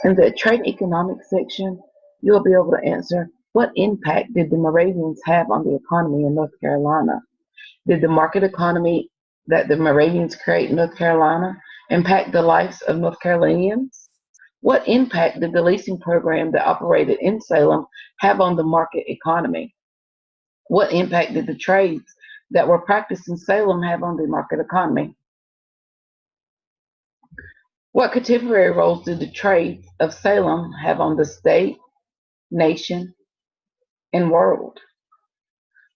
In the trade and economic section, you'll be able to answer, what impact did the Moravians have on the economy in North Carolina? Did the market economy that the Moravians create in North Carolina impact the lives of North Carolinians? What impact did the leasing program that operated in Salem have on the market economy? What impact did the trades that were practiced in Salem have on the market economy? What contemporary roles did the trades of Salem have on the state, nation, and world?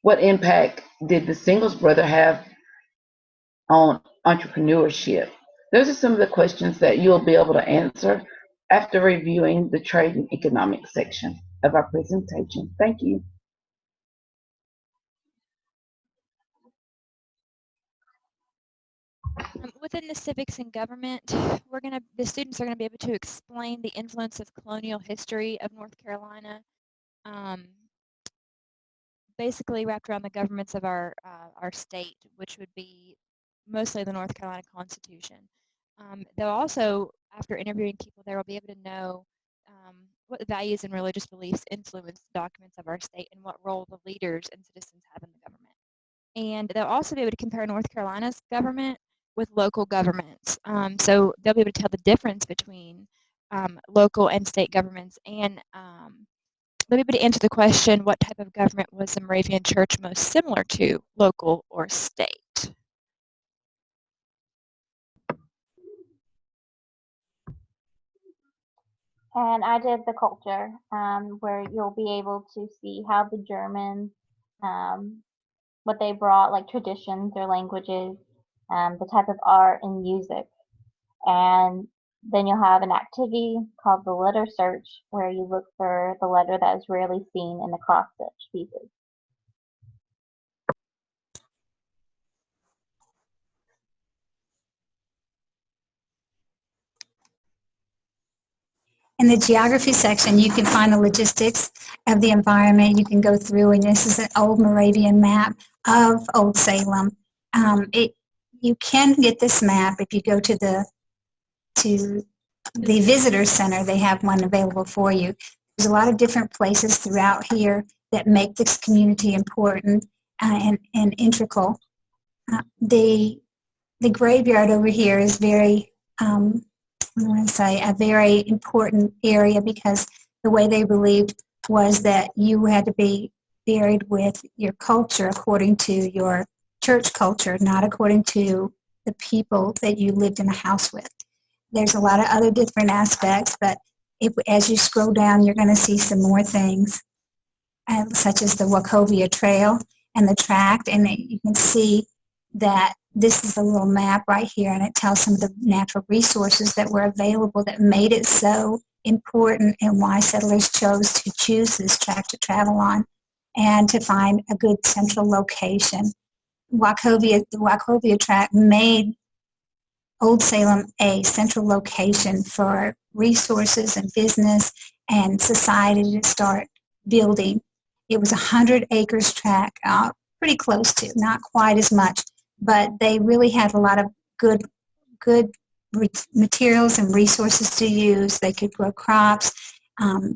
What impact did the Singles Brother have on entrepreneurship? Those are some of the questions that you'll be able to answer after reviewing the trade and economic section of our presentation. Thank you. Within the civics and government, the students are gonna be able to explain the influence of colonial history of North Carolina, basically wrapped around the governments of our state, which would be mostly the North Carolina Constitution. They'll also, after interviewing people there, will be able to know what the values and religious beliefs influence the documents of our state and what role the leaders and citizens have in the government. And they'll also be able to compare North Carolina's government with local governments. So they'll be able to tell the difference between local and state governments, and they'll be able to answer the question, what type of government was the Moravian Church most similar to, local or state? And I did the culture, where you'll be able to see how the Germans, what they brought, like traditions, their languages, the type of art and music. And then you'll have an activity called the letter search, where you look for the letter that is rarely seen in the cross-stitch pieces. In the geography section, you can find the logistics of the environment. You can go through, and this is an old Moravian map of Old Salem. You can get this map if you go to the visitor center. They have one available for you. There's a lot of different places throughout here that make this community important and integral. The graveyard over here is very I want to say a very important area, because the way they believed was that you had to be buried with your culture according to your church culture, not according to the people that you lived in a house with. There's a lot of other different aspects, but as you scroll down, you're going to see some more things, such as the Wachovia Trail and the tract, and you can see that this is a little map right here, and it tells some of the natural resources that were available that made it so important, and why settlers chose to choose this tract to travel on and to find a good central location. The Wachovia tract made Old Salem a central location for resources and business and society to start building. It was 100 acres tract, pretty close to, not quite as much, but they really had a lot of good materials and resources to use. They could grow crops.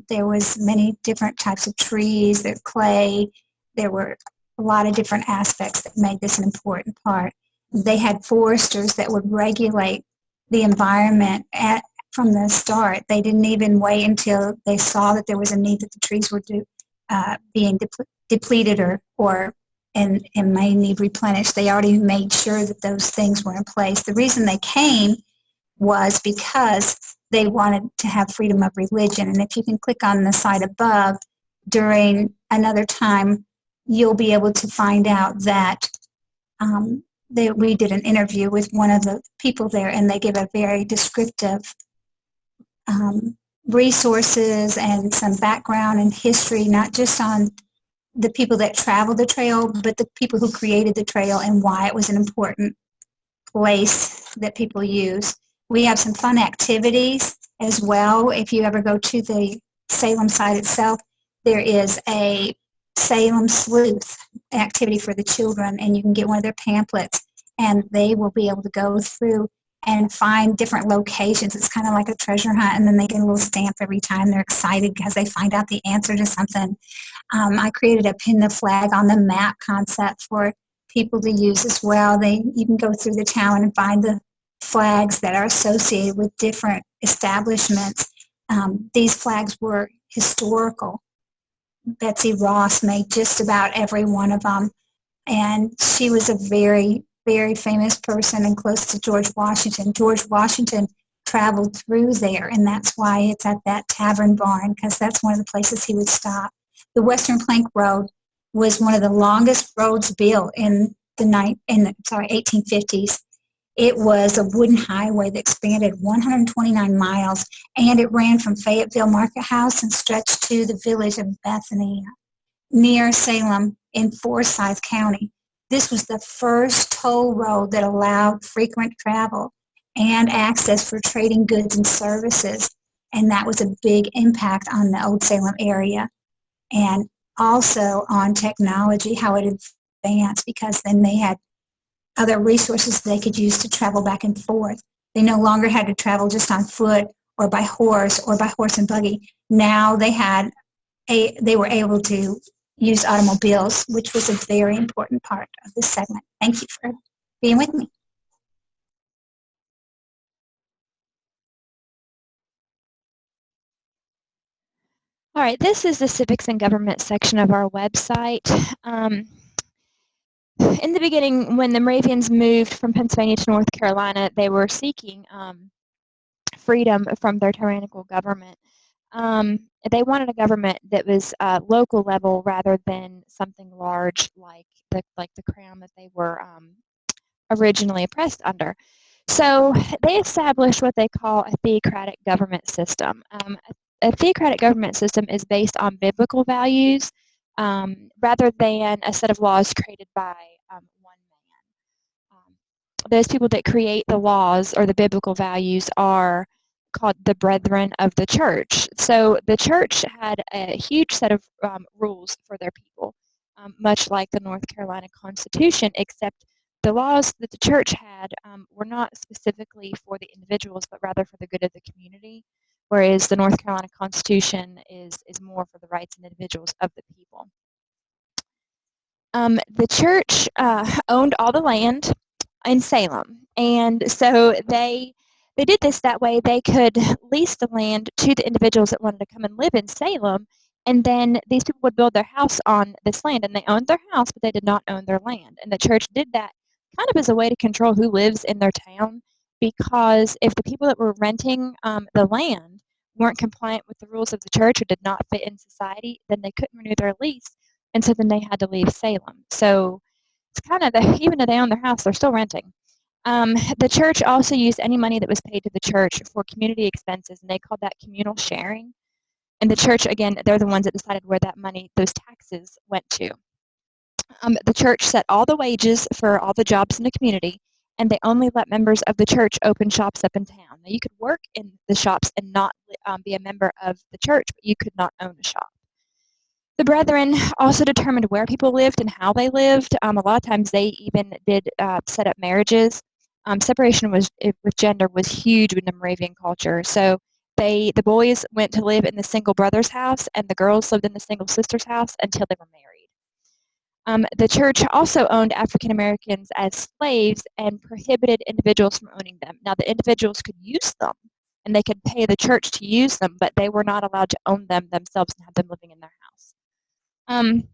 There was many different types of trees, there clay. There were a lot of different aspects that made this an important part. They had foresters that would regulate the environment from the start. They didn't even wait until they saw that there was a need that the trees were being depleted and may need replenished. They already made sure that those things were in place. The reason they came was because they wanted to have freedom of religion. And if you can click on the site above, during another time, you'll be able to find out that we did an interview with one of the people there, and they give a very descriptive resources and some background and history, not just on the people that traveled the trail, but the people who created the trail and why it was an important place that people use. We have some fun activities as well. If you ever go to the Salem site itself, there is a Salem Sleuth activity for the children, and you can get one of their pamphlets, and they will be able to go through and find different locations. It's kind of like a treasure hunt, and then they get a little stamp every time. They're excited because they find out the answer to something. I created a pin the flag on the map concept for people to use as well. You can go through the town and find the flags that are associated with different establishments. These flags were historical. Betsy Ross made just about every one of them, and she was a very, very famous person and close to George Washington. George Washington traveled through there, and that's why it's at that tavern barn, because that's one of the places he would stop. The Western Plank Road was one of the longest roads built in the 1850s. It was a wooden highway that expanded 129 miles, and it ran from Fayetteville Market House and stretched to the village of Bethany near Salem in Forsyth County. This was the first toll road that allowed frequent travel and access for trading goods and services, and that was a big impact on the Old Salem area, and also on technology, how it advanced, because then they had other resources they could use to travel back and forth. They no longer had to travel just on foot or by horse and buggy. Now they were able to use automobiles, which was a very important part of this segment. Thank you for being with me. All right, this is the civics and government section of our website. In the beginning, when the Moravians moved from Pennsylvania to North Carolina, they were seeking freedom from their tyrannical government. They wanted a government that was local level rather than something large like the crown that they were originally oppressed under. So they established what they call a theocratic government system. A theocratic government system is based on biblical values rather than a set of laws created by one man. Those people that create the laws or the biblical values are called the brethren of the church. So the church had a huge set of rules for their people, much like the North Carolina Constitution, except the laws that the church had were not specifically for the individuals, but rather for the good of the community, whereas the North Carolina Constitution is more for the rights and individuals of the people. The church owned all the land in Salem, and so they did this that way they could lease the land to the individuals that wanted to come and live in Salem, and then these people would build their house on this land, and they owned their house, but they did not own their land. And the church did that kind of as a way to control who lives in their town, because if the people that were renting the land weren't compliant with the rules of the church or did not fit in society, then they couldn't renew their lease, and so then they had to leave Salem. So it's kind of, even though they own their house, they're still renting. The church also used any money that was paid to the church for community expenses, and they called that communal sharing. And the church, again, they're the ones that decided where that money, those taxes, went to. The church set all the wages for all the jobs in the community, and they only let members of the church open shops up in town. Now, you could work in the shops and not be a member of the church, but you could not own a shop. The brethren also determined where people lived and how they lived. A lot of times they even did set up marriages. Separation with gender was huge in the Moravian culture. So the boys went to live in the single brother's house, and the girls lived in the single sister's house until they were married. The church also owned African Americans as slaves and prohibited individuals from owning them. Now, the individuals could use them, and they could pay the church to use them, but they were not allowed to own them themselves and have them living in their house.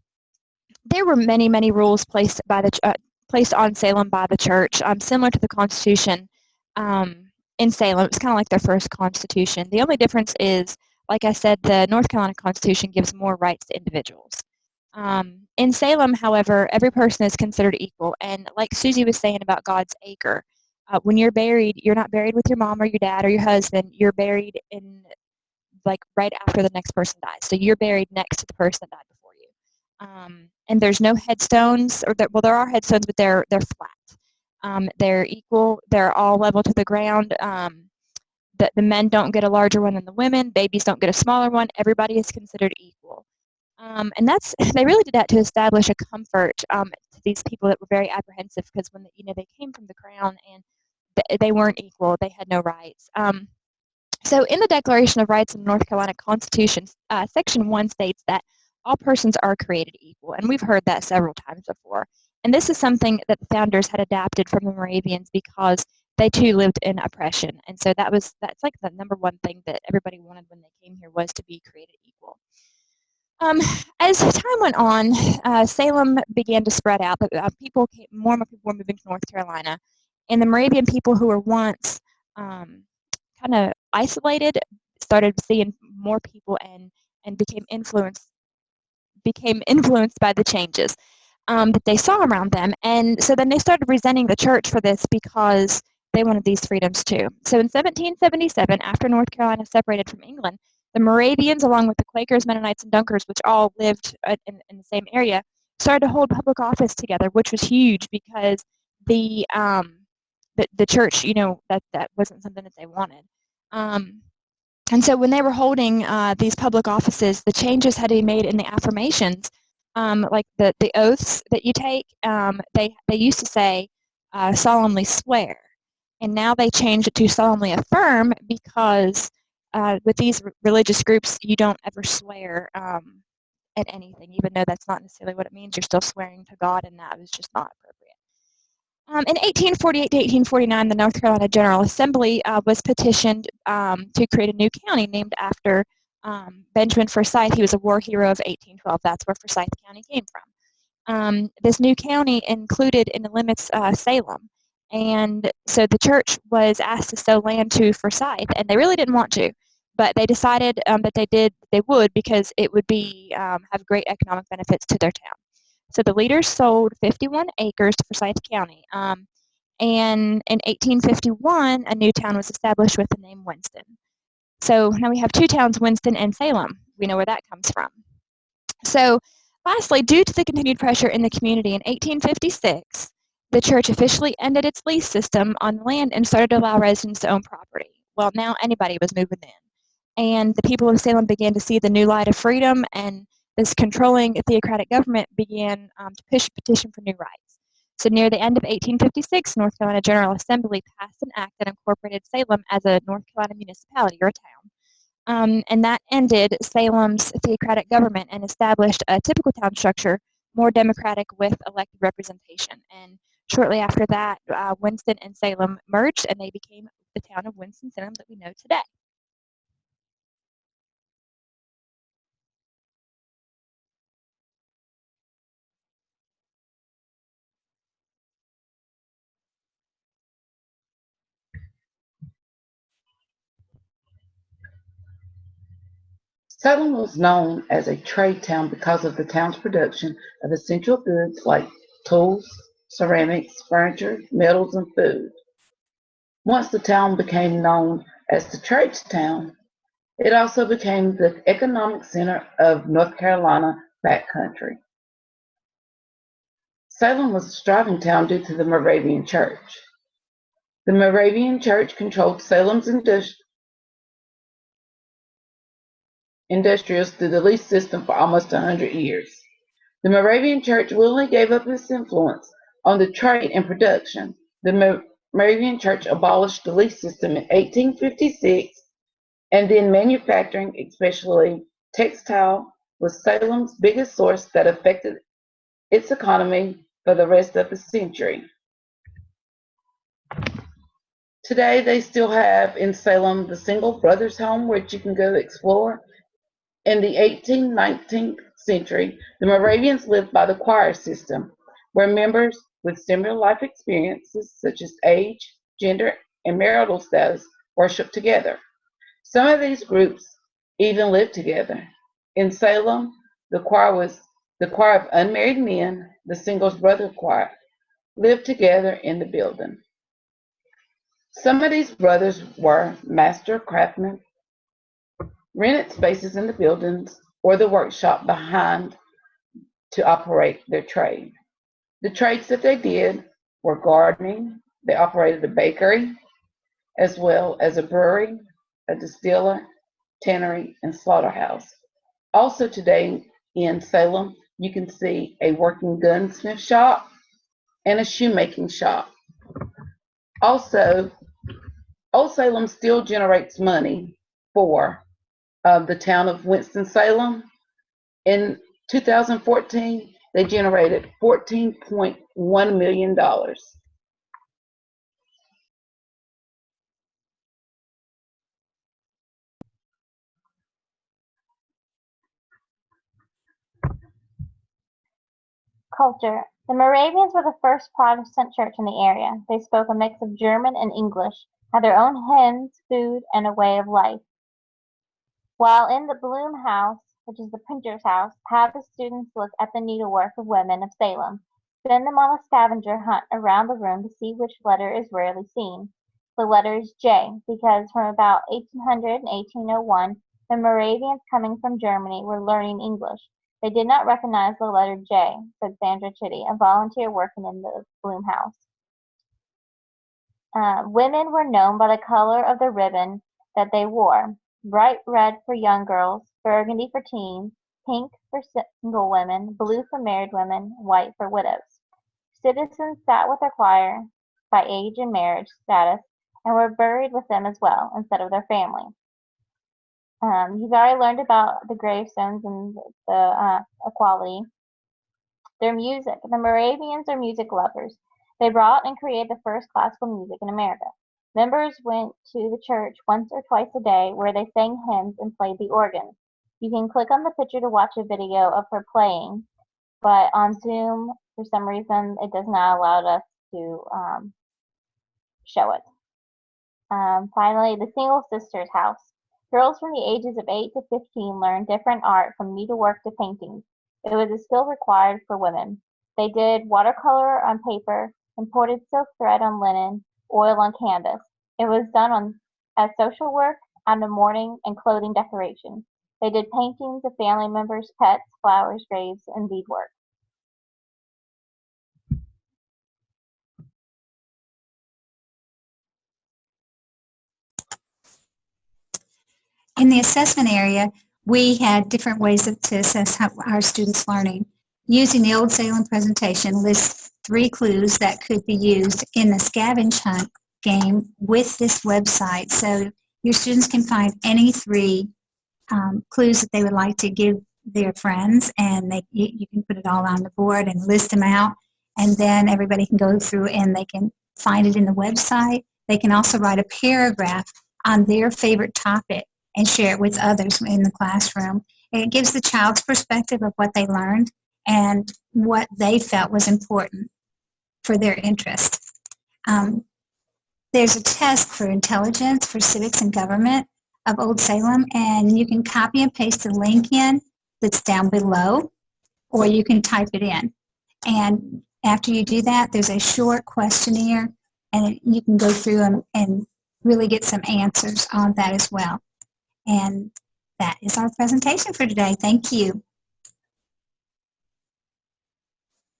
There were many, many rules placed on Salem by the church, similar to the Constitution in Salem. It's kind of like their first Constitution. The only difference is, like I said, the North Carolina Constitution gives more rights to individuals. In Salem, however, every person is considered equal, and like Susie was saying about God's acre, when you're buried, you're not buried with your mom or your dad or your husband. You're buried in right after the next person dies. So you're buried next to the person that died before you. And there's no headstones, there are headstones, but they're flat. They're equal. They're all level to the ground. The men don't get a larger one than the women. Babies don't get a smaller one. Everybody is considered equal. And they really did that to establish a comfort to these people that were very apprehensive, because when they came from the crown and they weren't equal. They had no rights. So in the Declaration of Rights in the North Carolina Constitution, Section 1 states that all persons are created equal, and we've heard that several times before. And this is something that the founders had adapted from the Moravians because they too lived in oppression. And so that's like the number one thing that everybody wanted when they came here, was to be created equal. As time went on, Salem began to spread out. But more and more people were moving to North Carolina, and the Moravian people who were once kind of isolated started seeing more people and became influenced by the changes that they saw around them. And so then they started resenting the church for this because they wanted these freedoms too. So in 1777, after North Carolina separated from England, the Moravians, along with the Quakers, Mennonites, and Dunkers, which all lived in the same area, started to hold public office together, which was huge because the church, that wasn't something that they wanted. And so when they were holding these public offices, the changes had to be made in the affirmations, like the oaths that you take. They used to say solemnly swear, and now they changed it to solemnly affirm because with these religious groups, you don't ever swear at anything, even though that's not necessarily what it means. You're still swearing to God, and that was just not appropriate. In 1848 to 1849, the North Carolina General Assembly was petitioned to create a new county named after Benjamin Forsyth. He was a war hero of 1812. That's where Forsyth County came from. This new county included in the limits Salem. And so the church was asked to sell land to Forsyth, and they really didn't want to. But they decided that they would because it would have great economic benefits to their town. So the leaders sold 51 acres to Forsyth County. And in 1851, a new town was established with the name Winston. So now we have two towns, Winston and Salem. We know where that comes from. So lastly, due to the continued pressure in the community, in 1856, the church officially ended its lease system on land and started to allow residents to own property. Well, now anybody was moving in. And the people of Salem began to see the new light of freedom, and this controlling theocratic government began to push a petition for new rights. So near the end of 1856, North Carolina General Assembly passed an act that incorporated Salem as a North Carolina municipality or a town. And that ended Salem's theocratic government and established a typical town structure, more democratic with elected representation. And shortly after that, Winston and Salem merged, and they became the town of Winston-Salem that we know today. Salem was known as a trade town because of the town's production of essential goods like tools, ceramics, furniture, metals, and food. Once the town became known as the trade town, it also became the economic center of North Carolina backcountry. Salem was a thriving town due to the Moravian Church. The Moravian Church controlled Salem's industrials through the lease system for almost 100 years. The Moravian Church willingly gave up its influence on the trade and production. The Moravian Church abolished the lease system in 1856, and then manufacturing, especially textile, was Salem's biggest source that affected its economy for the rest of the century. Today, they still have in Salem the Single Brothers Home, which you can go explore. In the 18th, 19th century, the Moravians lived by the choir system, where members with similar life experiences, such as age, gender, and marital status, worshiped together. Some of these groups even lived together. In Salem, the choir of unmarried men, the Singles Brother Choir, lived together in the building. Some of these brothers were master craftsmen, rented spaces in the buildings or the workshop behind to operate their trade. The trades that they did were gardening. They operated a bakery, as well as a brewery, a distiller, tannery, and slaughterhouse. Also today in Salem, you can see a working gunsmith shop and a shoemaking shop. Also, Old Salem still generates money for the town of Winston-Salem. In 2014, they generated $14.1 million. Culture. The Moravians were the first Protestant church in the area. They spoke a mix of German and English, had their own hymns, food, and a way of life. While in the Bloom House, which is the printer's house, have the students look at the needlework of women of Salem. Send them on a scavenger hunt around the room to see which letter is rarely seen. The letter is J, because from about 1800 and 1801, the Moravians coming from Germany were learning English. They did not recognize the letter J, said Sandra Chitty, a volunteer working in the Bloom House. Women were known by the color of the ribbon that they wore. Bright red for young girls, burgundy for teens, pink for single women, blue for married women, white for widows. Citizens sat with their choir by age and marriage status and were buried with them as well, instead of their family. You've already learned about the gravestones and the equality. Their music. The Moravians are music lovers. They brought and created the first classical music in America. Members went to the church once or twice a day where they sang hymns and played the organ. You can click on the picture to watch a video of her playing, but on Zoom, for some reason, it does not allow us to show it. Finally, the Single Sisters House. Girls from the ages of 8 to 15 learned different art from needlework to painting. It was a skill required for women. They did watercolor on paper, imported silk thread on linen, oil on canvas. It was done as social work, out of mourning, and clothing decoration. They did paintings of family members, pets, flowers, graves, and beadwork. In the assessment area, we had different ways to assess our students' learning. Using the Old Salem presentation lists 3 clues that could be used in the scavenge hunt game with this website. So your students can find any 3 clues that they would like to give their friends, and you can put it all on the board and list them out, and then everybody can go through and they can find it in the website. They can also write a paragraph on their favorite topic and share it with others in the classroom. And it gives the child's perspective of what they learned and what they felt was important for their interest. There's a test for intelligence for civics and government of Old Salem, and you can copy and paste the link in that's down below, or you can type it in. And after you do that, there's a short questionnaire, and you can go through and really get some answers on that as well. And that is our presentation for today. Thank you.